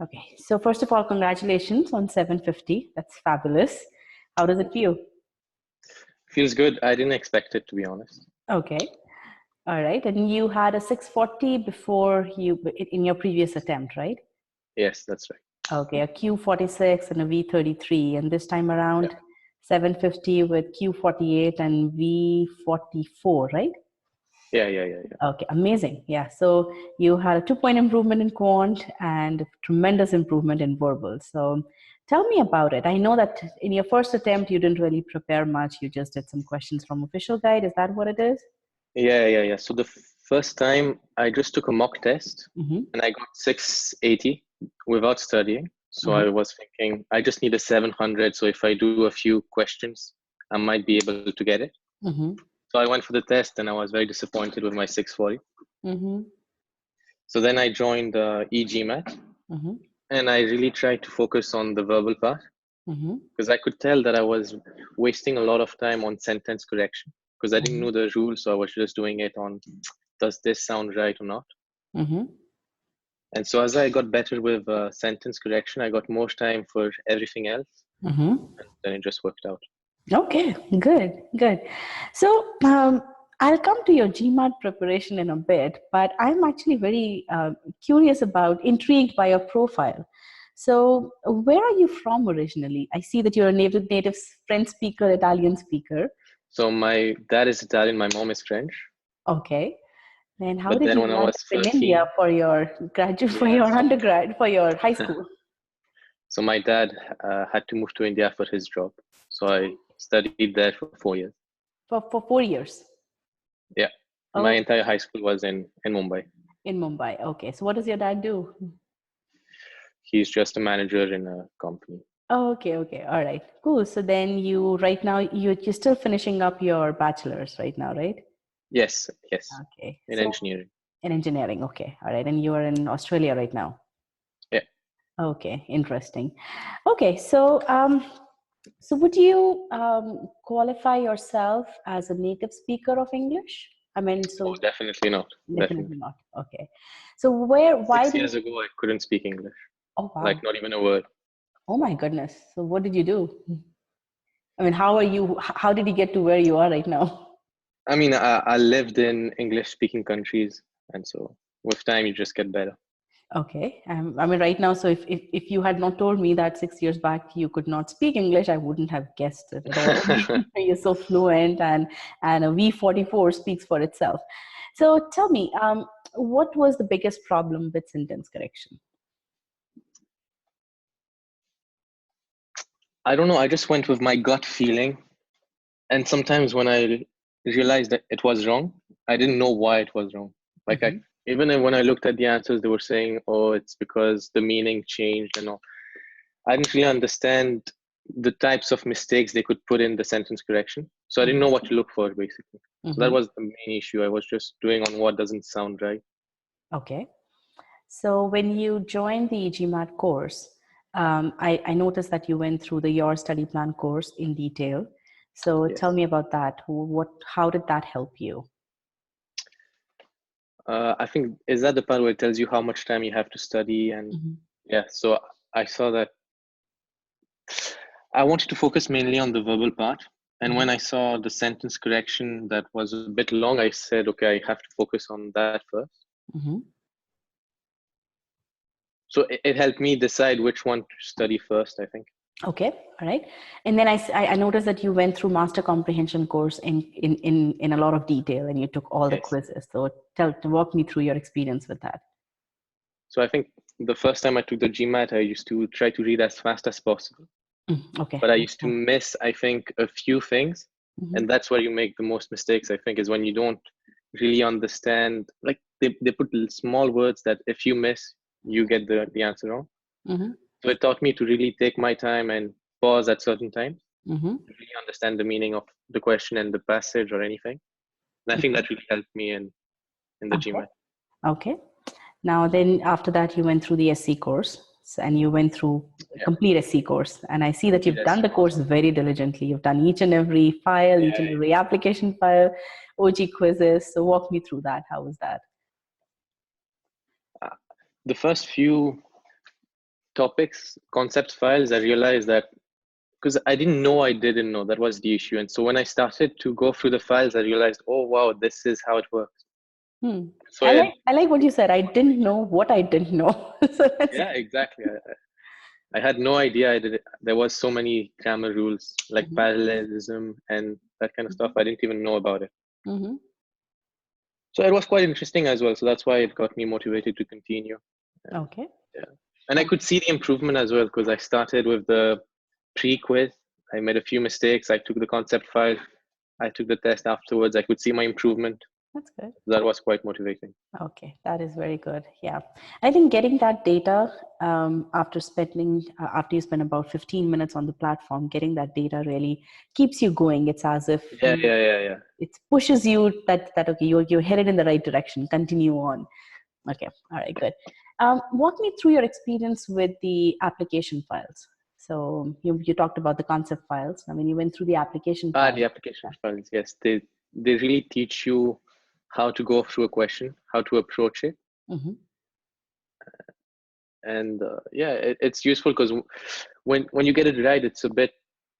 Okay. So first of all, congratulations on 750. That's fabulous. How does it Thank you. feel? Feels good. I didn't expect it, to be honest. Okay. All right. And you had a 640 before you in your previous attempt, right? Yes, that's right. Okay, a Q46 and a V33, and this time Yeah, around 750 with Q48 and V44, right? yeah. Okay, amazing. Yeah, so you had a 2 point improvement in quant and tremendous improvement in verbal. So tell me about it. I know that in your first attempt, you didn't really prepare much. You just did some questions from official guide. Is that what it is? Yeah. So the first time I just took a mock test Mm-hmm. and I got 680 without studying. So Mm-hmm. I was thinking I just need a 700. So if I do a few questions, I might be able to get it. Mm-hmm. So I went for the test and I was very disappointed with my 640. Mm-hmm. So then I joined EGMAT Mm-hmm. and I really tried to focus on the verbal part Mm-hmm. because I could tell that I was wasting a lot of time on sentence correction because I didn't Mm-hmm. know the rules. So I was just doing it on does this sound right or not? Mm-hmm. And so as I got better with sentence correction, I got more time for everything else. Mm-hmm. And then it just worked out. Okay, good, good. So I'll come to your GMAT preparation in a bit, but I'm actually very curious about, intrigued by your profile. So where are you from originally? I see that you're a native French speaker, Italian speaker. So my dad is Italian, my mom is French. Okay. Then how But did then you when I land was up in India 13, for your graduate, for yeah, your undergrad, for your high school? so my dad had to move to India for his job. So I studied there for 4 years. For 4 years. Yeah. My Oh, entire high school was in Mumbai. in Mumbai. Okay. So what does your dad do? He's just a manager in a company. Oh, okay, okay. All right. Cool. So then you right now you're still finishing up your bachelor's right now, right? Yes, Okay. in So engineering. in engineering. Okay. All right. And you are in Australia right now. Yeah. Okay. Interesting. Okay. So would you qualify yourself as a native speaker of English? I mean, Oh, so definitely not. definitely Definitely. not. Okay. So why 6 did, years ago, I couldn't speak English. oh Like, wow. not even a word. Oh my goodness. So what did you do? I mean, how did you get to where you are right now? I mean, I lived in English speaking countries. And so with time, you just get better. Okay. I mean, right now, so if you had not told me that 6 years back you could not speak English, I wouldn't have guessed it at all. You're so fluent, and a V44 speaks for itself. So tell me, what was the biggest problem with sentence correction? I don't know. I just went with my gut feeling. And sometimes when I realized that it was wrong, I didn't know why it was wrong. Like Hmm. when I looked at the answers, they were saying, "Oh, it's because the meaning changed," and all. I didn't really understand the types of mistakes they could put in the sentence correction, so I didn't know what to look for basically. So that Hmm. was the main issue. I was just doing on what doesn't sound right. Okay. So when you joined the GMAT course, I noticed that you went through the Your Study Plan course in detail. So tell Yes. me about that. How did that help you? I think is that the part where it tells you how much time you have to study and Mhm. yeah. So I saw that I wanted to focus mainly on the verbal part. And when Mhm. I saw the sentence correction that was a bit long, I said, okay, I have to focus on that first. Mhm. So it helped me decide which one to study first, I think. Okay, all right. And then I noticed that you went through master comprehension course in a lot of detail, and you took all the Yes. quizzes. So walk me through your experience with that. So I think the first time I took the GMAT, I used to try to read as fast as possible. Okay. But I used to miss, I think, a few things. Mm-hmm. And that's where you make the most mistakes, I think, is when you don't really understand. Like they put small words that if you miss, you get the answer wrong. Mm-hmm. So it taught me to really take my time and pause at certain times Mm-hmm. to really understand the meaning of the question and the passage or anything. And I think that really helped me in the Okay. GMAT. Okay. Now, then after that, you went through the SC course, and you went through a Yeah, complete SC course. And I see that complete you've done SC the course. course very diligently. You've done each and every file, each and Yeah. every application file, OG quizzes. So walk me through that. How was that? Uh, the first few topics, concept files, I realized that because I didn't know, that was the issue. And so when I started to go through the files, I realized, oh wow, this is how it works. Hmm. So I like what you said. I didn't know what I didn't know. So that's yeah, exactly. I had no idea there was so many grammar rules like Mhm. parallelism and that kind of stuff. I didn't even know about it. Mhm. So it was quite interesting as well. So that's why it got me motivated to continue. And Okay. yeah, and I Okay. could see the improvement as well because I started with the pre-quiz. I made a few mistakes. I took the concept file. I took the test afterwards. I could see my improvement. That's good. That was quite motivating. Okay, that is very good. Yeah, I think getting that data after you spend about 15 minutes on the platform, getting that data really keeps you going. It's as if Yeah, yeah, yeah, yeah. it pushes you that okay, you're headed in the right direction. Continue on. Okay, all right, good. Walk me through your experience with the application files. So you talked about the concept files. I mean, you went through the application The files. application files. Yes, they really teach you how to go through a question, how to approach it, Mm-hmm. and yeah, it's useful because when you get it right, it's a bit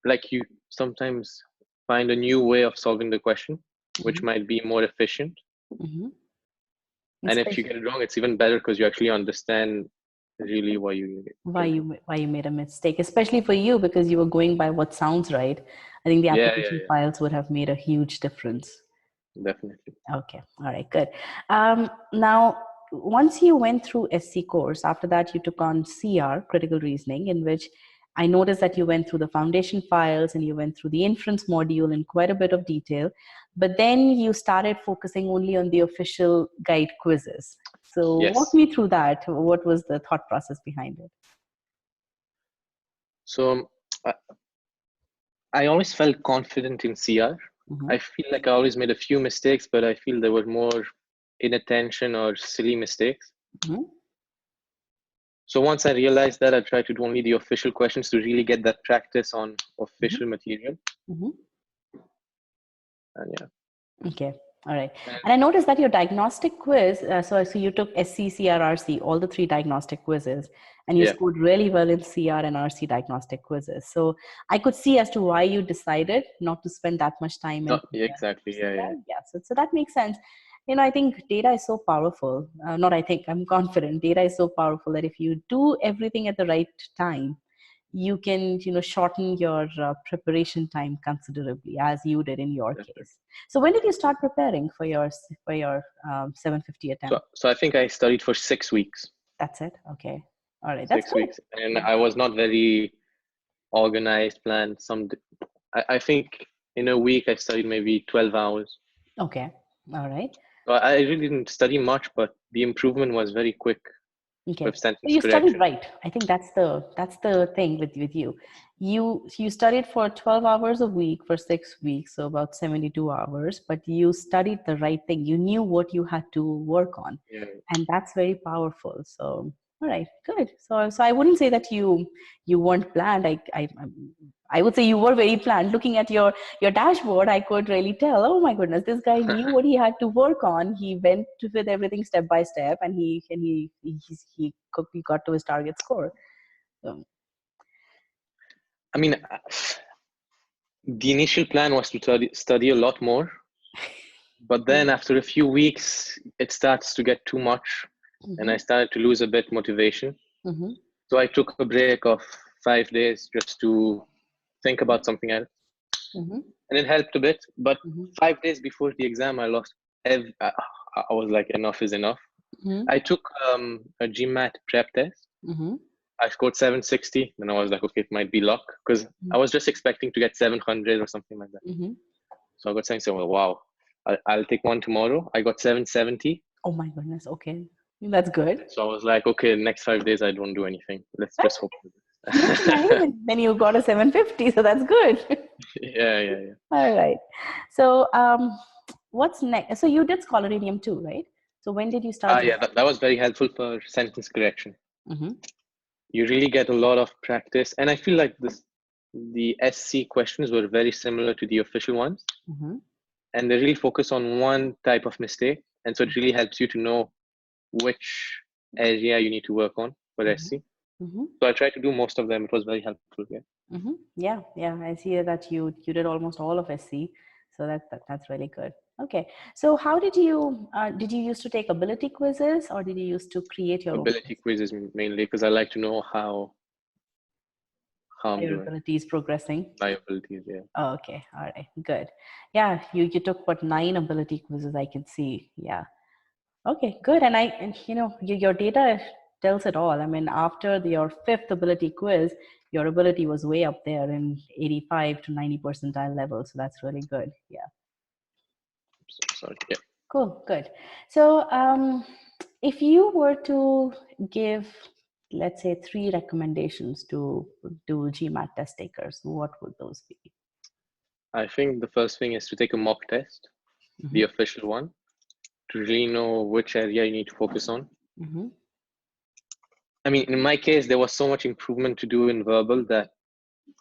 like you sometimes find a new way of solving the question, which Mm-hmm. might be more efficient. Mm-hmm. And if you Especially get it wrong, it's even better because you actually understand really why you why get it. you made a mistake, especially for you because you were going by what sounds right. I think the Yeah, yeah, application files would have made a huge difference. yeah, definitely. Okay, all right, good. Now, once you went through SC course, after that you took on CR, critical reasoning, in which I noticed that you went through the foundation files and you went through the inference module in quite a bit of detail, but then you started focusing only on the official guide quizzes. So walk Yes. me through that. What was the thought process behind it? So I, I always felt confident in CR. Mhm. I feel like I always made a few mistakes, but I feel there were more inattention or silly mistakes. Mhm. So once I realized that, I tried to do only the official questions to really get that practice on Mhm. official material. Mhm. And yeah. Okay. All right. And And I noticed that your diagnostic quiz, so you took SC, CR, RC, all the three diagnostic quizzes, and you yeah. scored really well in CR and RC diagnostic quizzes. So I could see as to why you decided not to spend that much time in No, preparing exactly. for Yeah, yeah. CR. Yeah. So that makes sense. You know, I think data is so powerful. Not I think, I'm confident. Data is so powerful that if you do everything at the right time, you can shorten your preparation time considerably as you did in your Definitely. case. So when did you start preparing for your 750 So, attempt? so I think I studied for 6 weeks. That's it. Okay. All right, that's 6 weeks, and good. I was not very organized, planned. I think in a week I studied maybe 12 hours. Okay. All right. So I really didn't study much, but the improvement was very quick Okay. with So sentence you studied correction. right. I think that's the thing with you. You studied for 12 hours a week for 6 weeks, so about 72 hours, but you studied the right thing. You knew what you had to work on. Yeah. And that's very powerful. So all right, good. So I wouldn't say that you weren't planned. I would say you were very planned. Looking at your dashboard, I could really tell, oh my goodness, this guy knew what he had to work on. He went with everything step by step, and he got to his target score. So, I mean, the initial plan was to study a lot more, but then after a few weeks, it starts to get too much, and I mm-hmm, started to lose a bit motivation. mm-hmm, So I took a break of 5 days just to think about something else, mm-hmm, and it helped a bit. But mm-hmm, 5 days before the exam, I lost. I was like, enough is enough. mm-hmm, I took a GMAT prep test. mm-hmm, I scored 760. Then I was like, okay, it might be luck because I was just expecting to get 700 or something like that. mm-hmm. So I got saying, so wow, I'll take one tomorrow. I got 770. Oh my goodness. Okay, that's good. So I was like, okay, next 5 days I don't do anything. Let's just hope for That's nice. this. And then you got a 750, so that's good. Yeah, yeah, yeah. All right. So, what's next? So you did Scholarinium too, right? So when did you start? Yeah, that was very helpful for sentence correction. Mm-hmm. You really get a lot of practice, and I feel like the SC questions were very similar to the official ones, Mm-hmm. and they really focus on one type of mistake, and so it really helps you to know which area you need to work on for Mm-hmm. SC. Mm-hmm. So I tried to do most of them. It was very helpful. Yeah. Mm-hmm. Yeah, yeah. I see that you did almost all of SC, so that's really good. Okay, so how did you used to take ability quizzes, or did you used to create your own Ability quizzes mainly because I like to know how I'm your doing. ability is progressing? My abilities, yeah. Oh, okay, all right, good. Yeah, you took what 9 ability quizzes I can see. Yeah. Okay, good. And your data tells it all. I mean, after your 5th ability quiz, your ability was way up there in 85 to 90 percentile level. So that's really good. Yeah. Sorry. Yeah. Cool. Good. So if you were to give, let's say, 3 recommendations to GMAT test takers, what would those be? I think the first thing is to take a mock test, the official one, to really know which area you need to focus on. Mm-hmm. I mean, in my case, there was so much improvement to do in verbal that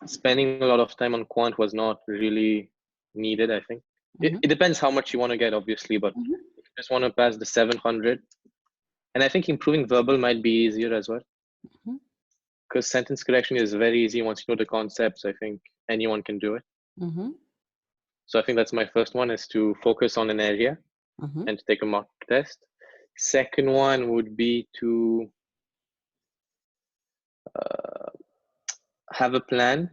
spending a lot of time on quant was not really needed, I think. It depends how much you want to get, obviously, but if you just want to pass the 700, and I think improving verbal might be easier as well. Because sentence correction is very easy once you know the concepts. I think anyone can do it. So I think that's my first one, is to focus on an area and to take a mock test. Second one would be to have a plan,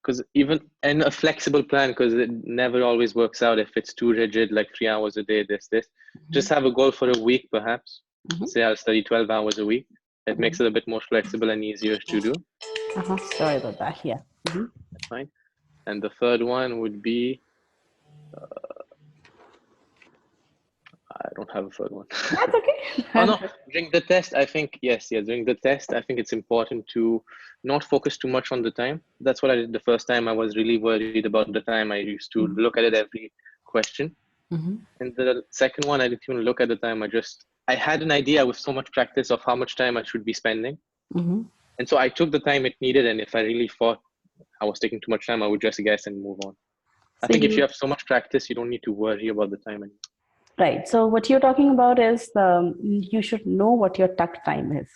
because and a flexible plan, because it never always works out if it's too rigid, like 3 hours a day, this. Just have a goal for a week, perhaps. Say I'll study 12 hours a week. It makes it a bit more flexible and easier to do. Sorry about that. Yeah. That's fine. And the third one would be, I don't have a third one. That's okay. Oh no, during the test, I think, during the test, I think it's important to not focus too much on the time. That's what I did the first time. I was really worried about the time. I used to look at it every question. And the second one, I didn't even look at the time. I had an idea with so much practice of how much time I should be spending. And so I took the time it needed. And if I really thought I was taking too much time, I would just guess and move on. I think if you have so much practice, you don't need to worry about the time anymore. Right. So what you're talking about is you should know what your tuck time is.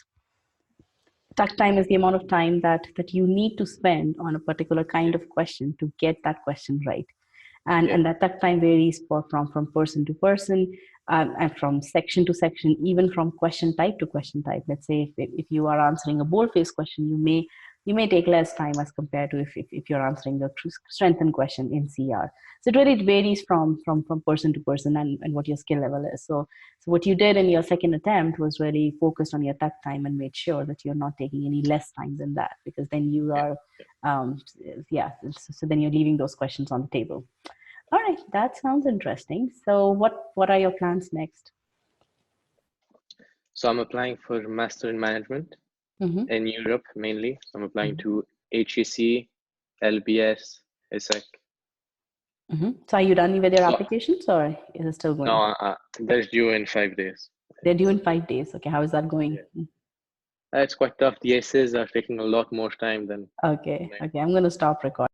Tuck time is the amount of time that you need to spend on a particular kind of question to get that question right. And that tuck time varies from person to person, and from section to section, even from question type to question type. Let's say if you are answering a boldface question, you may take less time as compared to if you're answering a strengthened question in CR. So it really varies from person to person and what your skill level is. So what you did in your second attempt was really focused on your tuck time and made sure that you're not taking any less time than that, because then you are, so then you're leaving those questions on the table. All right, that sounds interesting. So what are your plans next? So I'm applying for Master in Management in Europe mainly. So I'm applying to HEC, LBS, ISEC. So are you done with your applications, or is it still going? No, they're due in 5 days. They're due in 5 days. Okay, how is that going? It's quite tough. The essays are taking a lot more time than. Okay, I'm going to stop recording.